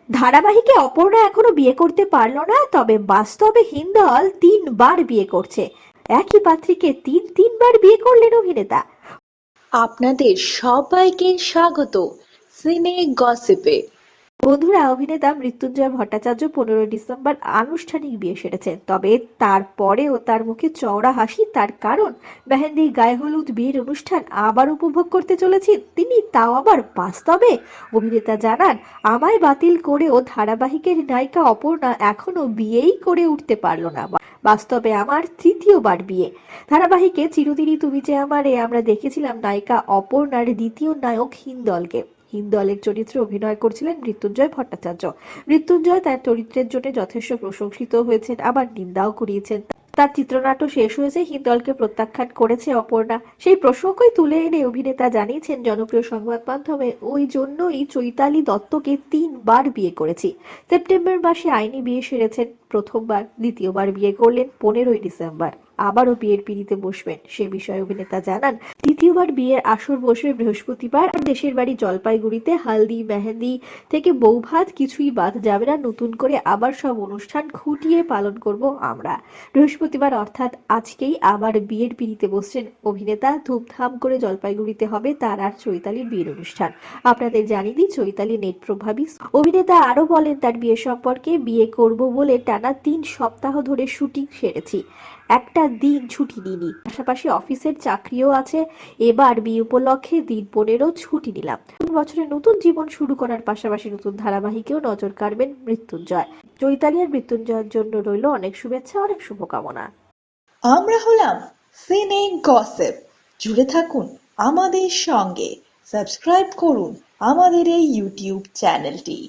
ধারাবাহিকে অপর্ণা এখনো বিয়ে করতে পারলো না, তবে বাস্তবে হিন্দল 3বার বিয়ে করছে। একই পাত্রীকে তিনবার বিয়ে করলেন অভিনেতা। আপনাদের সবাইকে স্বাগত সিনে গসিপে। বন্ধুরা, অভিনেতা মৃত্যুঞ্জয় ভট্টাচার্য 15 ডিসেম্বর আনুষ্ঠানিক বিয়ে সেরেছেন। তবে তারপরেও তার মুখে চওড়া হাসি। তার কারণ, মেহেন্দি গায়ে হলুদ বিয়ের অনুষ্ঠান আবার উপভোগ করতে চলেছেন তিনি, তাও আবার বাস্তবে। অভিনেতা জানান, আমায় বাতিল করেও ধারাবাহিকের নায়িকা অপর্ণা এখনো বিয়েই করে উঠতে পারলো না। বাস্তবে আমার 3য় বার বিয়ে। ধারাবাহিকে চিরদিনই তুমি যে আমারে আমরা দেখেছিলাম নায়িকা অপর্ণার দ্বিতীয় নায়ক হিন্দলকে। হিন্দলের চরিত্রে অভিনয় করছিলেন মৃত্যুঞ্জয় ভট্টাচার্য। মৃত্যুঞ্জয় তার চরিত্রের জন্য যথেষ্ট প্রশংসিত হয়েছেন, আবার নিন্দাও কুড়িয়েছেন। তার চিত্রনাট্য শেষ হয়েছে, হিন্দলকে প্রত্যাখ্যান করেছে অপর্ণা। সেই প্রসঙ্গই তুলে এনে অভিনেতা জানিয়েছেন, জনপ্রিয় সংবাদ মাধ্যমে ওই জন্যই চৈতালি দত্তকে 3বার বিয়ে করেছি। সেপ্টেম্বর মাসে আইনি বিয়ে সেরেছেন প্রথমবার, দ্বিতীয়বার বিয়ে করলেন 15ই ডিসেম্বর। আবারও বিয়ের পিঁড়িতে বসবেন সে বিষয়ে অভিনেতা জানান, দ্বিতীয়বার বিয়ের আসর বসবে বৃহস্পতিবার। দেশের বাড়ি জলপাইগুড়িতে। হালদি মেহেন্দি থেকে বৌভাত কিছুই বাদ যাবে না। নতুন করে আবার সব অনুষ্ঠান খুঁটিয়ে পালন করব আমরা। বৃহস্পতিবার অর্থাৎ আজকেই আবার বিয়ের পিঁড়িতে বসছেন অভিনেতা। ধুমধাম করে জলপাইগুড়িতে হবে তার আর চৈতালির বিয়ের অনুষ্ঠান। আপনাদের জানিয়ে দিই, চৈতালি নেট প্রভাবী। অভিনেতা আরো বলেন, তার বিয়ে সম্পর্কে, বিয়ে করব বলে টানা 3 সপ্তাহ ধরে শুটিং সেরেছি, একটা দিন ছুটি নিইনি। পাশাপাশি অফিসের চাকরিও আছে। এবার বিয়ে উপলক্ষে দিন 15 ছুটি নিলাম। নতুন বছরে নতুন জীবন শুরু করার পাশাপাশি নতুন ধারাবাহিকেও নজর কাড়বেন মৃত্যুঞ্জয়। চৈতালি আর মৃত্যুঞ্জয়ের জন্য রইল অনেক শুভেচ্ছা, অনেক শুভকামনা। আমরা হলাম সিনে গসিপ। জুড়ে থাকুন আমাদের সঙ্গে, সাবস্ক্রাইব করুন আমাদের এই ইউটিউব চ্যানেলটি।